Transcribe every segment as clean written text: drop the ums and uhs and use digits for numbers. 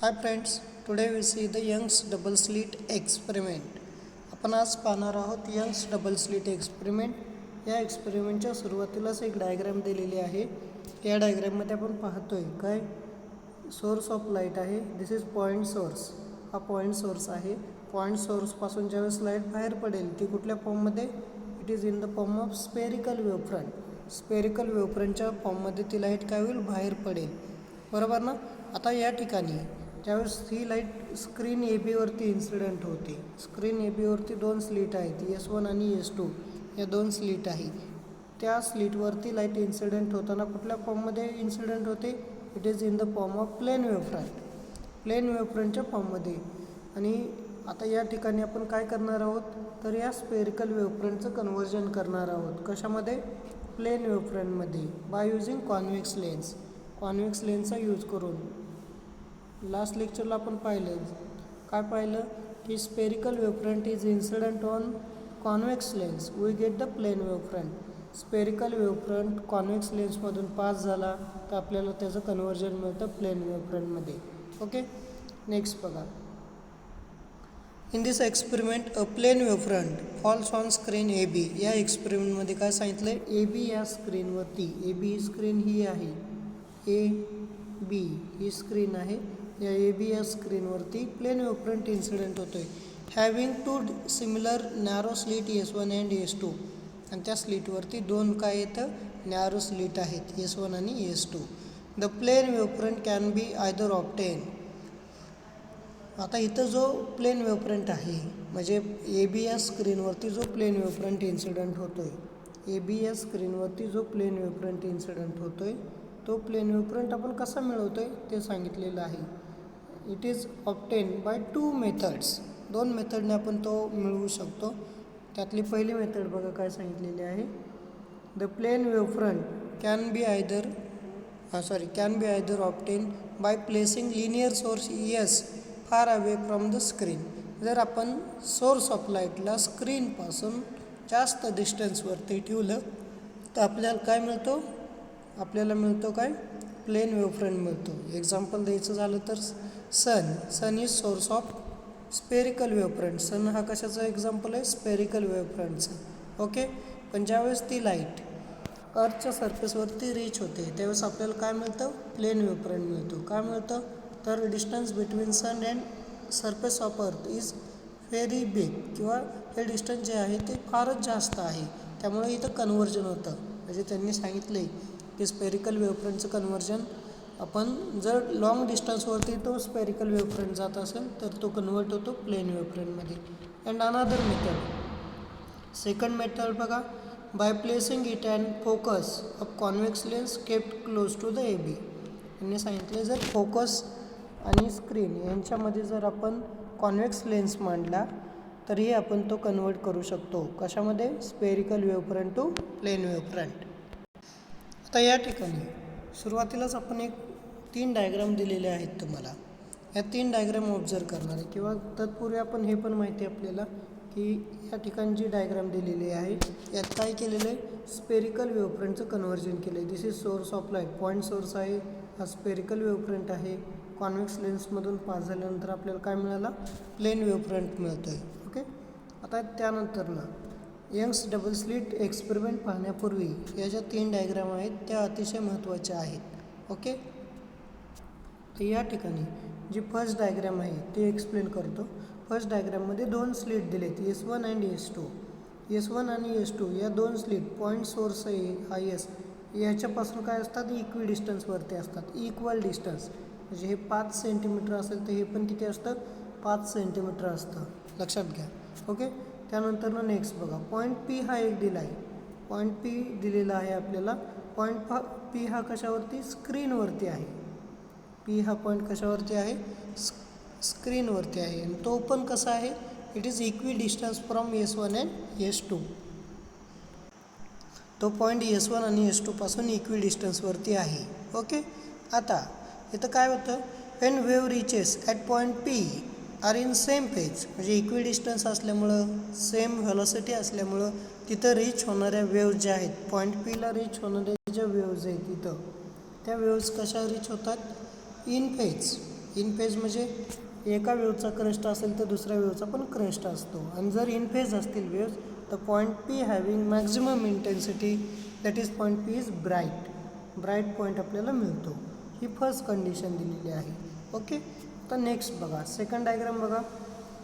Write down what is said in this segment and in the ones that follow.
Hi friends, today we see the Young's double slit experiment. आपण आज पाहणार आहोत यंग्स डबल स्लिट एक्सपेरिमेंट. या एक्सपेरिमेंटच्या सुरुवातीलाच एक डायग्राम दिलेली आहे. या डायग्राममध्ये आपण पाहतोय काय सोर्स ऑफ लाईट आहे. This is point source. हा पॉईंट सोर्स आहे. पॉईंट सोर्सपासून ज्यावेळेस लाईट बाहेर पडेल ती कुठल्या फॉर्ममध्ये, it is in the form of spherical wavefront. Spherical वेवफ्रंटच्या फॉर्ममध्ये ती लाईट काय होईल, बाहेर पडेल. बरोबर ना. आता या ठिकाणी ज्यावेळेस ही लाईट स्क्रीन ए बीवरती इन्सिडेंट होते. स्क्रीन ए बीवरती दोन स्लीट आहेत, S1 आणि S2 या दोन स्लीट आहे. त्या स्लीटवरती लाईट इन्सिडेंट होताना कुठल्या फॉर्ममध्ये इन्सिडेंट होते, it is in the form of plane wavefront. Plane वेवफ्रंटच्या फॉर्ममध्ये. आणि आता या ठिकाणी आपण काय करणार आहोत, तर या स्पेरिकल वेवफ्रंटचं कन्व्हर्जन करणार आहोत. कशामध्ये, प्लेन वेवफ्रंटमध्ये, by using convex lens. Convex लेन्सचा यूज करून. लास्ट लेक्चरला आपण काय पाहिलं की spherical wavefront is incident on convex lens, we get the plane wavefront. Spherical wavefront convex लेन्समधून पास झाला तर आपल्याला त्याचं कन्व्हर्जन मिळतं प्लेन वेवफ्रंटमध्ये. ओके, नेक्स्ट बघा. In this experiment a plane wavefront falls on screen A B. या एक्सपेरिमेंटमध्ये काय सांगितलं आहे, ए बी या स्क्रीनवरती, ए बी ही स्क्रीन ही आहे, ए बी ही स्क्रीन आहे. या ए बी या स्क्रीनवरती प्लेन वेवफ्रंट इन्सिडेंट होतो आहे. Having two similar narrow slit S1 and S2. आणि त्या स्लीटवरती दोन काय येतं, नॅरो स्लीट आहेत, S1 आणि S2. The plane wavefront can be either obtain. आता इथं जो प्लेन वेवफ्रंट आहे, म्हणजे ए बी या स्क्रीनवरती जो प्लेन वेवफ्रंट इन्सिडेंट होतो आहे, ए बी या स्क्रीनवरती जो प्लेन वेवफ्रंट इन्सिडेंट होतो आहे, तो प्लेन वेवफ्रंट आपण कसा मिळवतो आहे ते सांगितलेलं आहे. It is obtain bye 2 methods. दोन मेथडने आपण तो मिळवू शकतो. त्यातली पहिली मेथड बघा काय सांगितलेली आहे. The plane wavefront can be either obtain by placing linear source ES far away from the screen. जर आपण सोर्स ऑफ लाईटला स्क्रीनपासून जास्त डिस्टन्सवरती ठेवलं तर आपल्याला काय मिळतो, आपल्याला मिळतो काय, प्लेन वेवफ्रंट मिळतो. एक्झाम्पल द्यायचं झालं तर sun is source of spherical wavefront. Sun हा कशाचा एक्झाम्पल आहे, स्पेरिकल वेवफ्रंटचा. ओके, पण ज्यावेळेस ती लाईट अर्थच्या सरफेसवरती रीच होते त्यावेळेस आपल्याला काय मिळतं, प्लेन वेवफ्रंट मिळतो. काय मिळतं, तर distance between sun and surface of earth is very big, किंवा हे डिस्टन्स जे आहे ते फारच जास्त आहे. त्यामुळे इथं कन्व्हर्जन होतं. म्हणजे त्यांनी सांगितले की स्पेरिकल वेवफ्रंटचं कन्व्हर्जन आपण जर लॉंग डिस्टन्सवरती तो स्पेरिकल वेवफ्रंट जात असेल तर तो कन्वर्ट होतो प्लेन वेवफ्रंटमध्ये. And another method, second method बघा, by placing it and focus of convex lens kept close to the A B. त्यांनी सांगितले जर फोकस आणि स्क्रीन यांच्यामध्ये जर आपण कॉन्व्हेक्स लेन्स मांडला तरीही आपण तो कन्वर्ट करू शकतो. कशामध्ये, spherical wavefront to plane wavefront. आता या ठिकाणी सुरुवातीलाच आपण 3 डायग्राम दिलेले आहेत तुम्हाला. या 3 डायग्राम ऑब्झर्व करणार आहे, किंवा तत्पूर्वी आपण हे पण माहिती आहे आपल्याला की या ठिकाणी जी डायग्राम दिलेली आहे यात काय केलेलं आहे, स्पेरिकल वेवफ्रंटचं कन्व्हर्जन केलं आहे. This is source of light, point source आहे, हा स्पेरिकल वेवफ्रंट आहे. कॉन्व्हेक्स लेन्समधून पास झाल्यानंतर आपल्याला काय मिळाला, प्लेन वेवफ्रंट मिळतो आहे. ओके, आता त्यानंतर ना यंग्स डबल स्लिट एक्सपेरिमेंट पाहण्यापूर्वी या ज्या 3 डायग्राम आहेत त्या अतिशय महत्त्वाच्या आहेत. ओके, तर या ठिकाणी जी फर्स्ट डायग्राम आहे ते एक्सप्लेन करतो. फर्स्ट डायग्राममध्ये दोन स्लीट दिलेत, S1 अँड S2. S1 आणि S2 या दोन स्लीट, पॉईंट सोर्स आहे S, याच्यापासून काय असतात, इक्वी डिस्टन्सवरती असतात. इक्वल डिस्टन्स म्हणजे हे 5 सेंटीमीटर असेल तर हे पण किती असतं, 5 सेंटीमीटर असतं, लक्षात घ्या. ओके, त्यानंतर नेक्स्ट बघा, पॉईंट P हा एक दिला आहे. पॉईंट P दिलेला आहे आपल्याला. पॉईंट P हा कशावरती, स्क्रीनवरती आहे. P हा पॉईंट कशावरती आहे, स्क्रीनवरती आहे. आणि तो पण कसा आहे, it is equi distance from S1 and S2. तो पॉईंट S1 आणि S2 पासून इक्वी डिस्टन्सवरती आहे. ओके, आता इथं काय होतं, when wave reaches at point P are in same phase, म्हणजे इक्वी डिस्टन्स असल्यामुळं, सेम व्हेलॉसिटी असल्यामुळं तिथं रीच होणाऱ्या वेव्ज ज्या आहेत, पॉईंट Pला रीच होणाऱ्या ज्या वेव्ज आहेत तिथं, त्या वेव्ज कशा रीच होतात, इन फेज. इन फेज म्हणजे एका वेव्हचा क्रस्ट असेल तर दुसऱ्या वेव्हचा पण क्रस्ट असतो. आणि जर इन फेज असतील वेव्ज तर point P having maximum intensity that is point P is bright point आपल्याला मिळतो. ही फर्स्ट कंडिशन दिलेली आहे. ओके. तर नेक्स्ट बघा सेकंड डायग्राम बघा.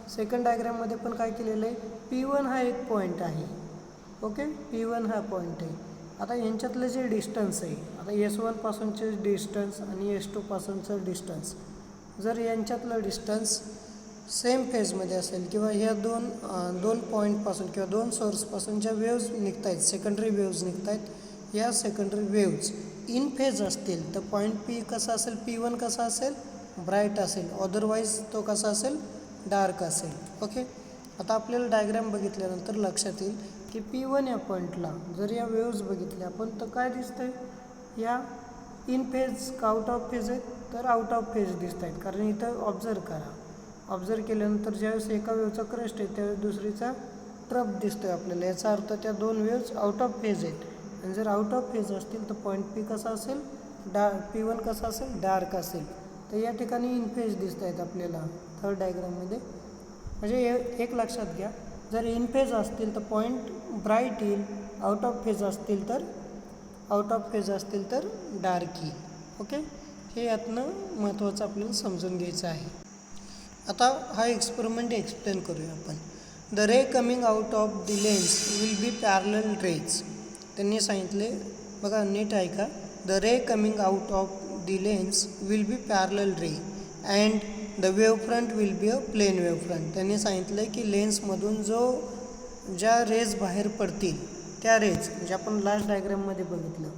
सेकंड डायग्राममध्ये पण काय केलेलं आहे, P1 हा एक पॉईंट आहे. ओके, P1 हा पॉईंट आहे. आता यांच्यातलं जे डिस्टन्स आहे, आता S1 पासूनचे डिस्टन्स आणि S2 पासूनचं डिस्टन्स, जर यांच्यातलं डिस्टन्स सेम फेजमध्ये असेल किंवा ह्या दोन पॉईंटपासून किंवा दोन सोर्सपासून ज्या वेव्ज निघत आहेत, सेकंडरी वेव्ज निघत आहेत, या सेकंडरी वेव्ज इन फेज असतील तर पॉईंट पी कसा असेल, P1 कसा असेल, ब्राईट असेल. अदरवाईज तो कसा असेल, डार्क असेल. ओके. आता आपल्याला डायग्राम बघितल्यानंतर लक्षात येईल की P1 या पॉईंटला जर या वेव्ज बघितल्या आपण तर काय दिसतंय, या इन फेज का आउट ऑफ फेज आहेत, तर आउट ऑफ फेज दिसत आहेत. कारण इथं ऑब्झर्व करा, ऑब्झर्व केल्यानंतर ज्यावेळेस एका वेव्हचा क्रस्ट आहे त्यावेळेस दुसरीचा ट्रफ दिसतोय आपल्याला. याचा अर्थ त्या दोन वेव्ज आउट ऑफ फेज आहेत. आणि जर आउट ऑफ फेज असतील तर पॉईंट पी कसा असेल, P1 कसा असेल, डार्क असेल. तर या ठिकाणी इन फेज दिसत आहेत आपल्याला थर्ड डायग्राममध्ये. म्हणजे एक लक्षात घ्या, जर इन फेज असतील तर पॉईंट ब्राईट येईल, आउट ऑफ फेज असतील तर डार्क येईल. ओके. हे यातनं महत्त्वाचं आपल्याला समजून घ्यायचं आहे. आता हा एक्सपेरिमेंट एक्सप्लेन करूया आपण. The ray coming out of the lens will be parallel rays. त्यांनी सांगितले बघा, नीट ऐका. The ray coming out of the lens will be parallel ray and the wave front will be a plane wave front. त्यांनी सांगितलं की लेन्समधून ज्या raise बाहेर पडतील त्या रेज, म्हणजे आपण लास्ट डायग्राममध्ये बघितलं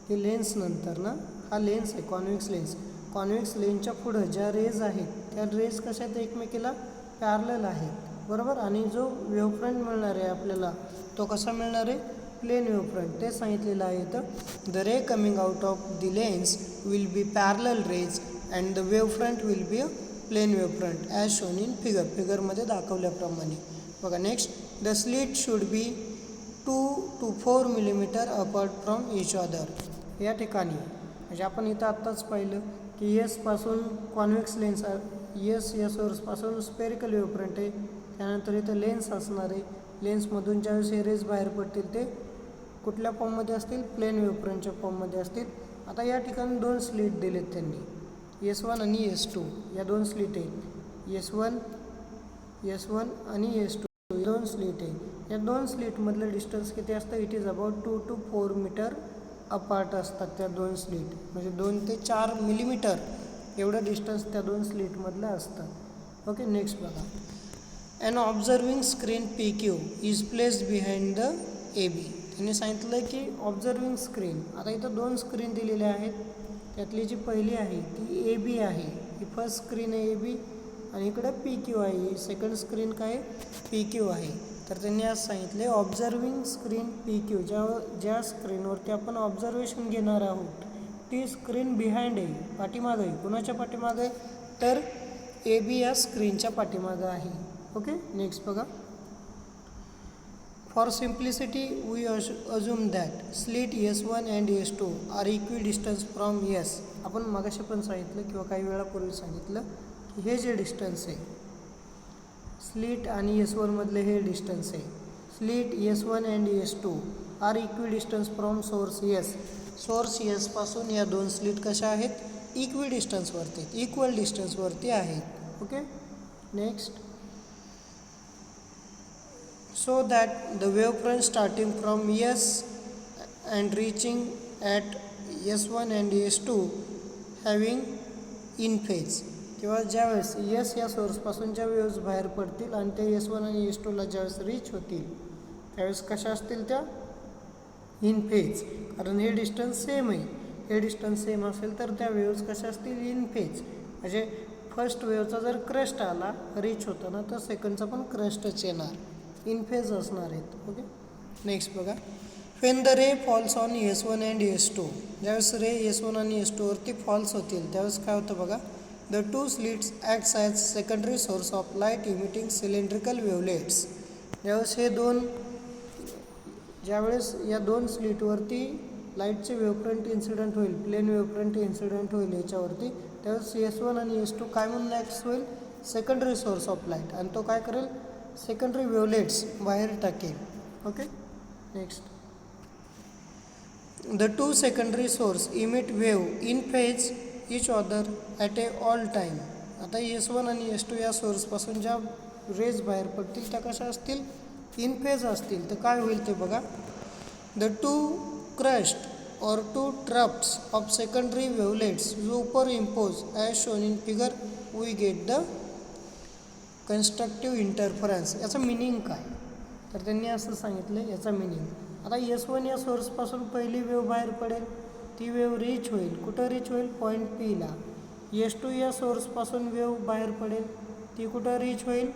की लेन्स नंतर ना, हा लेन्स आहे कॉन्व्हेक्स लेन्सच्या पुढं ज्या रेज आहेत त्या रेज कशा आहेत, एकमेकीला पॅरलल आहेत, बरोबर. आणि जो वेव्ह फ्रंट मिळणार आहे आपल्याला तो कसा मिळणार आहे, प्लेन वेव्ह फ्रंट. ते सांगितलेलं आहे. तर the ray coming out of the lens will be parallel rays and the wave front will be a plane wave front as shown in फिगरमध्ये दाखवल्याप्रमाणे. बघा next, the slit should be 2 to 4 millimeter apart from each other. या ठिकाणी म्हणजे आपण इथं आत्ताच पाहिलं की पासून कॉन्व्हेक्स लेन्स, या सोर्सपासून स्पेरिकल वेव्ह फ्रंट आहे. त्यानंतर इथं लेन्स असणार आहे. लेन्समधून ज्यावेळेस हे रेज बाहेर पडतील ते कुठल्या फॉर्ममध्ये असतील, प्लेन वेव्ह फ्रंटच्या फॉर्ममध्ये असतील. आता या ठिकाणी दोन स्लिट दिलेत त्यांनी, S1 आणि S2 या दोन स्लिट आहेत. S1 आणि S2 दोन स्लिट आहे. या दोन स्लिटमधलं डिस्टन्स किती असतं, it is about 2 to 4 metre apart असतात त्या दोन स्लिट. म्हणजे 2 ते 4 मिलीमीटर एवढं डिस्टन्स त्या दोन स्लिटमधलं असतं. ओके. नेक्स्ट बघा, an observing screen PQ is placed behind the AB. त्यांनी सांगितलं की ऑब्झर्विंग स्क्रीन, आता इथं दोन स्क्रीन दिलेल्या आहेत. त्यातली जी पहिली आहे ती AB आहे, ही फर्स्ट स्क्रीन आहे AB. आणि इकडं PQ आहे, सेकंड स्क्रीन काय PQ आहे. तर त्यांनी आज सांगितले ऑब्झर्विंग स्क्रीन PQ, ज्या स्क्रीनवरती आपण ऑब्झर्वेशन घेणार आहोत ती स्क्रीन बिहाइंड आहे, पाठीमागं आहे. कुणाच्या पाठीमागं आहे, तर AB या स्क्रीनच्या पाठीमागं आहे. ओके. नेक्स्ट बघा, for simplicity we assume that slit S1 and S2 are equidistance from S. आपण मगाशी पण सांगितलं किंवा काही वेळापूर्वी सांगितलं की हे जे डिस्टन्स आहे स्लिट आणि S1 मधले हे डिस्टन्स आहे. Slit S1 and S2 are equidistance from source S. Source S पासून या दोन स्लिट कशा आहेत, इक्विडिस्टन्सवरती, इक्वल डिस्टन्सवरती आहेत. Okay. Next, so that the wavefront starting from S and reaching at S1 and S2 having in phase. किंवा ज्यावेळेस S या सोर्सपासून ज्या वेव्ज बाहेर पडतील आणि ते S1 आणि S2ला ज्यावेळेस रीच होतील त्यावेळेस कशा असतील, त्या इन फेज. कारण हे डिस्टन्स सेम आहे. हे डिस्टन्स सेम असेल तर त्या वेव्ज कशा असतील, इन फेज. म्हणजे फर्स्ट वेव्हचा जर क्रस्ट आला रीच होताना तर सेकंडचा पण क्रस्टच येणार, इन फेज असणार आहेत. ओके. नेक्स्ट बघा, Wien the ray falls on S1 and S2. ज्यावेळेस रे S1 आणि S2वरती फॉल्स होतील त्यावेळेस काय होतं बघा, the two slits acts as secondary source of light emitting cylindrical wavelets. ज्यावेळेस या दोन स्लिटवरती लाईटचे वेवफ्रंट इन्सिडेंट होईल, प्लेन वेवफ्रंट इन्सिडेंट होईल याच्यावरती, त्यावेळेस S1 आणि S2 काय म्हणून ॲक्ट होईल, सेकंडरी सोर्स ऑफ लाईट, आणि तो काय करेल, सेकंडरी वेवलेट्स बाहेर टाकेल. Okay. Next, the two secondary source emit wave in phase each other at a all time. आता S1 आणि S2 या सोर्सपासून ज्या रेज बाहेर पडतील त्या कशा असतील, इन फेज असतील. तर काय होईल ते बघा, the to crust or two troughs of secondary wavelets superimpose as shown in figure, we get the constructive interference. याचा मिनिंग काय, तर त्यांनी असं सांगितलं याचा मिनिंग. आता S1 या सोर्सपासून पहिली वेव्ह बाहेर पडेल, ती वेव्ह रीच होईल, कुठं रीच होईल, पॉईंट Pला. S2 या सोर्सपासून वेव्ह बाहेर पडेल, ती कुठं रीच होईल,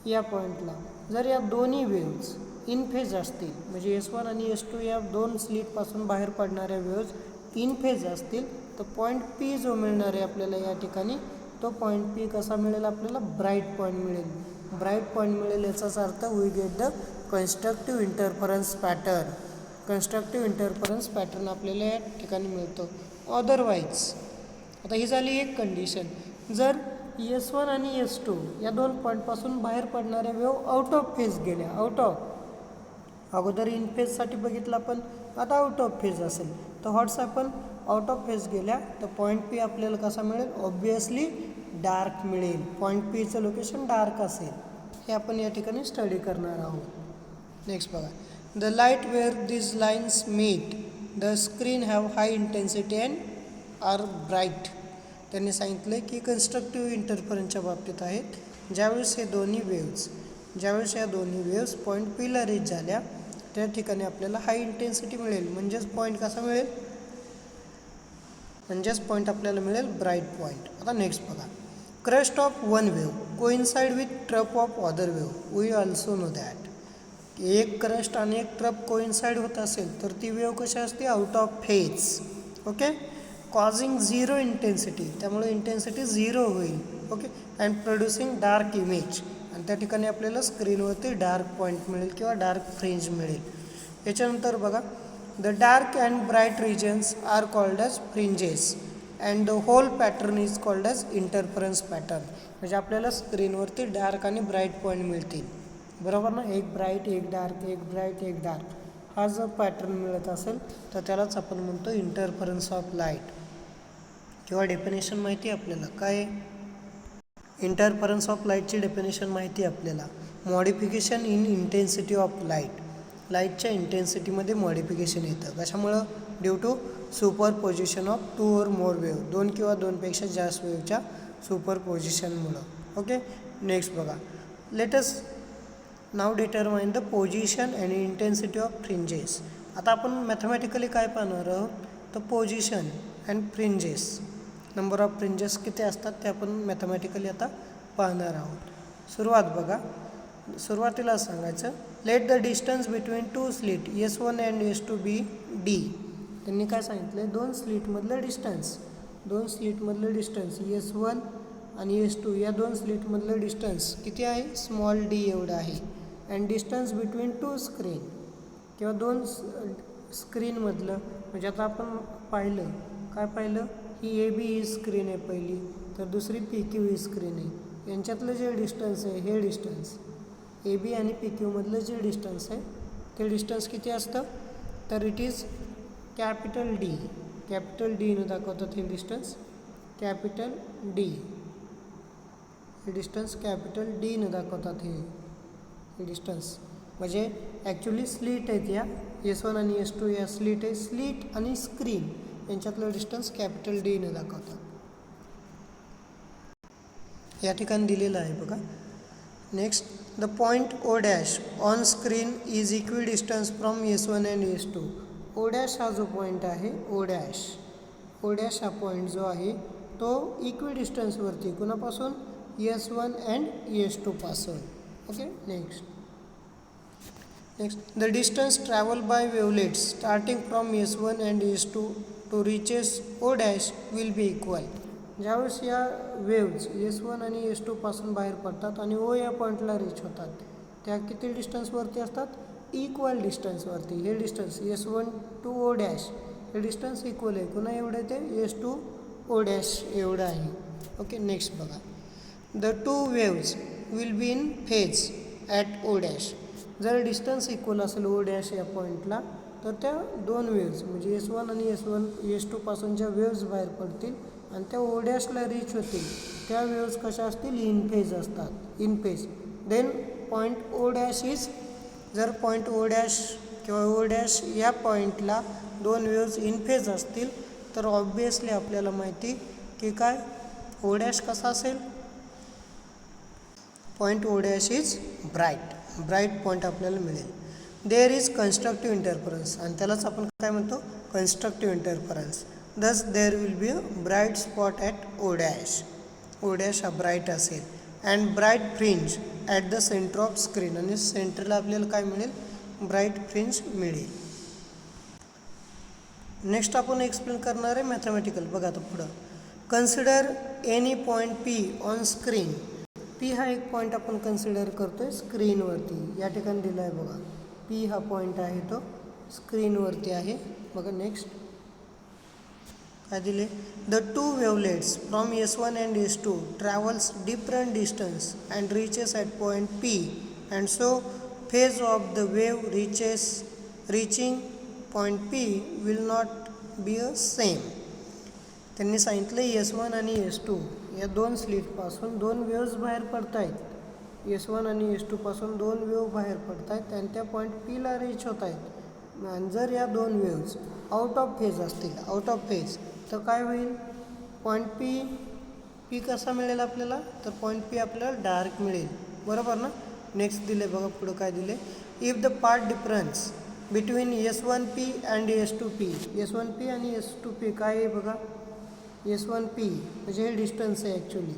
या पॉईंटला. जर या दोन्ही वेव्ज इन फेज असतील, म्हणजे S1 आणि S2 या दोन स्लिटपासून बाहेर पडणाऱ्या वेव्ज इन फेज असतील, तर पॉईंट P जो मिळणार आहे आपल्याला या ठिकाणी, तो पॉईंट P कसा मिळेल आपल्याला, ब्राईट पॉईंट मिळेल. ब्राईट पॉईंट मिळेल याचाच अर्थ we get the constructive interference pattern. Constructive interference pattern आपल्याला या ठिकाणी मिळतो. अदरवाईज, आता ही झाली एक कंडिशन, जर S1 आणि S2 या दोन पॉईंटपासून बाहेर पडणाऱ्या वेव्ह आउट ऑफ फेज गेल्या, आउट ऑफ, अगोदर इन फेजसाठी बघितलं आपण, आता आउट ऑफ फेज असेल, तर व्हॉट्स आपण आउट ऑफ फेज गेल्या, तर पॉईंट P आपल्याला कसा मिळेल, ऑब्वियसली डार्क मिळेल. पॉईंट Pचं लोकेशन डार्क असेल, हे आपण या ठिकाणी स्टडी करणार आहोत. नेक्स्ट बघा, the light where this lines meet the screen have high intensity and are bright. त्यांनी सांगितलं की कन्स्ट्रक्टिव्ह इंटरफरन्सच्या बाबतीत आहेत, ज्यावेळेस या दोन्ही वेव्स पॉईंट Pला रीच झाल्या, त्या ठिकाणी आपल्याला हाय इंटेन्सिटी मिळेल, म्हणजेच पॉईंट कसा मिळेल, म्हणजेच पॉईंट आपल्याला मिळेल ब्राईट पॉईंट. आता नेक्स्ट बघा, crest of one wave coincide with trough of other wave, we also know that. एक क्रस्ट आणि एक ट्रप कोइन्साइड होत असेल तर ती वेव्ह कशी असते, out of phase. Okay. Causing zero intensity, त्यामुळे इंटेन्सिटी झिरो होईल. Okay. And producing dark image, आणि त्या ठिकाणी आपल्याला स्क्रीनवरती डार्क पॉईंट मिळेल किंवा डार्क फ्रिंज मिळेल. याच्यानंतर बघा, the dark and bright regions are called as fringes and the whole pattern is called as interference pattern. म्हणजे आपल्याला स्क्रीनवरती डार्क आणि ब्राईट पॉईंट मिळतील, बरोबर ना, एक ब्राईट एक डार्क, एक ब्राईट एक डार्क, हा जर पॅटर्न मिळत असेल तर त्यालाच आपण म्हणतो इंटरफरन्स ऑफ लाईट. किंवा डेफिनेशन माहिती आहे आपल्याला, काय इंटरफरन्स ऑफ लाईटची डेफिनेशन माहिती आहे आपल्याला, modification in intensity of light. लाईटच्या इंटेन्सिटीमध्ये मॉडिफिकेशन येतं, कशामुळं, due to superposition of two or more wave, दोन किंवा दोनपेक्षा जास्त वेव्हच्या सुपरपोजिशनमुळं. ओके. नेक्स्ट बघा, let's now determine the position and intensity of fringes. आता आपण मॅथमॅटिकली काय पाहणार आहोत, तर position and fringes, number of fringes किती असतात ते आपण मॅथमॅटिकली आता पाहणार आहोत. सुरुवात बघा, सुरुवातीला सांगायचं, let the distance between two slit S1 and S2 be D. त्यांनी काय सांगितलं, दोन स्लिटमधलं डिस्टन्स S1 आणि S2 या दोन स्लिटमधलं डिस्टन्स किती आहे, स्मॉल d एवढं आहे. And distance between to screen, किंवा दोन स्क्रीनमधलं, म्हणजे आता आपण पाहिलं, काय पाहिलं, ही AB ही स्क्रीन आहे पहिली, तर दुसरी PQ ही स्क्रीन आहे. यांच्यातलं जे डिस्टन्स आहे, हे डिस्टन्स AB आणि PQ मधलं जे डिस्टन्स आहे ते डिस्टन्स किती असतं, तर it is capital D. Capital D ने दाखवतात हे डिस्टन्स, कॅपिटल D, हे डिस्टन्स कॅपिटल D ने दाखवतात हे डिस्टन्स. म्हणजे ॲक्च्युली स्लीट आहेत या S1 आणि S2 या स्लीट आहे, स्लीट आणि स्क्रीन यांच्यातलं डिस्टन्स कॅपिटल D ने दाखवतात. या ठिकाणी दिलेलं आहे बघा. Next, the point O dash on screen is equi distance from S1 and S2. O dash हा जो पॉईंट आहे, O डॅश हा पॉईंट जो आहे तो इक्वी डिस्टन्सवरती कुणापासून, S1 अँड S2 पासून. Okay. Next, the distance travel by wavelets starting from S1 and S2 to reaches O dash will be equal. ज्यावेळेस या वेव्ज S1 आणि S2 पासून बाहेर पडतात आणि O या पॉईंटला रीच होतात, त्या किती डिस्टन्सवरती असतात, इक्वल डिस्टन्सवरती. हे distance S1 to O dash हे डिस्टन्स इक्वल आहे, कुणा एवढे ते S2 ओ डॅश एवढं आहे. ओके, नेक्स्ट बघा. The two waves will be in phase at O dash. जर डिस्टन्स इक्वल असेल ओ डॅश या पॉईंटला, तर त्या दोन वेव्ज म्हणजे S1 आणि S2 पासूनच्या वेव्ज बाहेर पडतील आणि त्या ओ डॅशला रीच होतील. त्या वेव्ज कशा असतील? इन फेज असतात, in phase. Then point O dash is, जर पॉईंट ओ डॅश किंवा ओ डॅश या पॉईंटला दोन वेव्ज इन फेज असतील, तर ऑब्वियसली आपल्याला माहिती की काय ओ डॅश कसा असेल? Point O dash is bright point आपल्याला मिळेल. देअर इज कन्स्ट्रक्टिव्ह इंटरफरन्स, आणि त्यालाच आपण काय म्हणतो? Constructive interference. Thus there will be a bright spot at O dash. O dash हा ब्राईट असेल. And bright fringe at the centre of screen, आणि सेंटरला आपल्याला काय मिळेल? ब्राईट फ्रिंज मिळेल. नेक्स्ट आपण एक्सप्लेन करणार आहे मॅथमॅटिकल. बघा आता पुढं. Consider any point P on screen. P हा एक पॉईंट आपण कन्सिडर करतोय स्क्रीनवरती. या ठिकाणी दिला आहे बघा, पी हा पॉईंट आहे तो स्क्रीनवरती आहे. बघा नेक्स्ट काय दिले? The two wavelets from S1 and S2 travels different distance and reaches at point P, and so phase of the wave reaching point P will not be a same. त्यांनी सांगितलं S1 आणि S2 या दोन स्लिटपासून दोन waves बाहेर पडत आहेत. S1 आणि S2 पासून दोन वेव्ह बाहेर पडत आहेत आणि त्या पॉईंट Pला रीच होत आहेत. आणि जर या दोन वेव्ज आउट ऑफ फेज असतील, आउट ऑफ फेज, तर काय होईल? पॉईंट पी कसा मिळेल आपल्याला? तर पॉईंट पी आपल्याला डार्क मिळेल, बरोबर ना? नेक्स्ट दिले बघा पुढं काय दिले? If the path difference between S1P and S2P. S1P आणि S2P काय आहे बघा? S1P म्हणजे हे डिस्टन्स आहे ॲक्च्युली.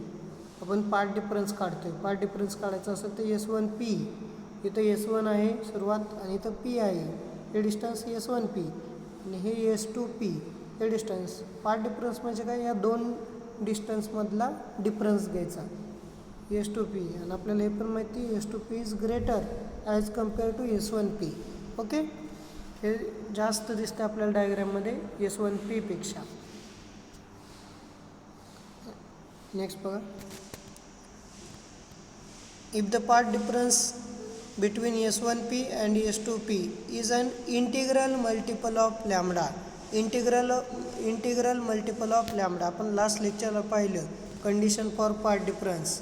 आपण पार्ट डिफरन्स काढतोय. पार्ट डिफरन्स काढायचा असेल तर S1P, इथं S1 आहे सुरुवात आणि इथं P आहे. हे डिस्टन्स S1P आणि हे S2P हे डिस्टन्स. पार्ट डिफरन्स म्हणजे काय? या दोन डिस्टन्समधला डिफरन्स घ्यायचा S2P. आणि आपल्याला हे पण माहिती S2P is greater as compare to S1P. Okay, हे जास्त दिसतं आपल्याला डायग्राममध्ये S1P पेक्षा. नेक्स्ट बघा. If the path difference between S1P and S2P is an integral multiple of lambda. Integral multiple of lambda. आपण लास्ट लेक्चरला पाहिलं condition for path difference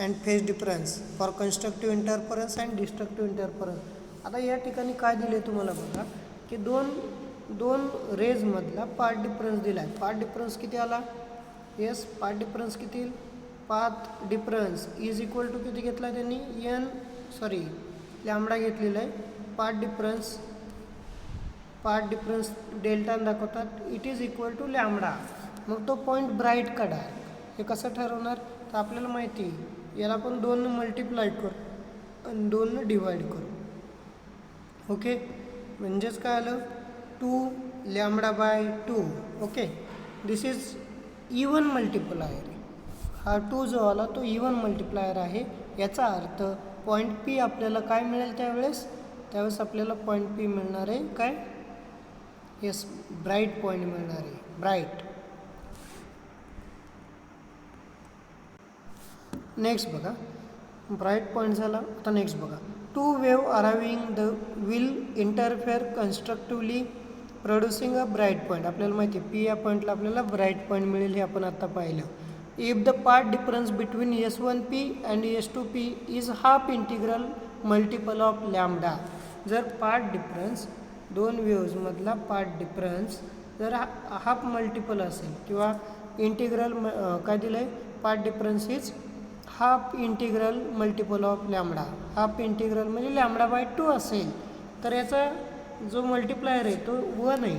and phase difference, for constructive interference and destructive interference. आता या ठिकाणी काय दिले तुम्हाला बघा की दोन रेजमधला पार्ट डिफरन्स दिला आहे. पार्ट डिफरन्स किती आला? येस, पार्ट डिफरन्स किती येईल? Path difference is equal to किती घेतला आहे त्यांनी? लॅम्बडा घेतलेला आहे. पार्ट डिफरन्स डेल्टा दाखवतात. It is equal to lambda. मग तो पॉईंट ब्राईट का डार्क हे कसं ठरवणार? तर आपल्याला माहिती आहे याला आपण 2 मल्टिप्लाय करू आणि 2 डिवाईड करू. ओके, म्हणजेच काय आलं? 2 λ/2. Okay, this is even multiplier. हा 2 जो आला तो इवन मल्टिप्लायर आहे. याचा अर्थ पॉईंट P आपल्याला काय मिळेल त्यावेळेस आपल्याला पॉईंट P मिळणार आहे काय? येस, ब्राईट पॉईंट मिळणार आहे, ब्राईट. नेक्स्ट बघा, ब्राईट पॉईंट झाला. आता नेक्स्ट बघा. Two wave arriving the will interfere constructively producing a bright point. आपल्याला माहिती आहे P या पॉईंटला आपल्याला ब्राईट पॉईंट मिळेल, हे आपण आता पाहिलं. If the path difference between S1P and S2P is half integral multiple of lambda. जर पार्ट डिफरन्स दोन वेव्हजमधला पार्ट डिफरन्स जर हाफ मल्टिपल असेल किंवा इंटिग्रल काय दिलं आहे? Path difference is half integral multiple of lambda. Half integral म्हणजे λ/2 असेल तर याचा जो मल्टिप्लायर आहे तो 1 आहे.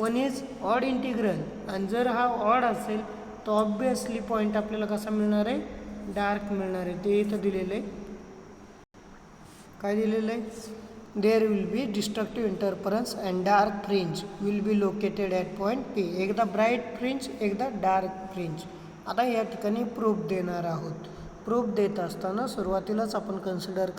1 इज ऑड इंटिग्रल. आणि जर हा ऑड असेल तर ऑब्वियसली पॉईंट आपल्याला कसा मिळणार आहे? डार्क मिळणार आहे. ते इथं दिलेलं आहे. काय दिलेलं आहे? There will be destructive interference and dark fringe will be located at point P. एकदा ब्राईट फ्रिंज, एकदा डार्क फ्रिंज. आता या ठिकाणी प्रूफ देणार आहोत. प्रूफ देत असताना सुरुवातीलाच आपण कन्सिडर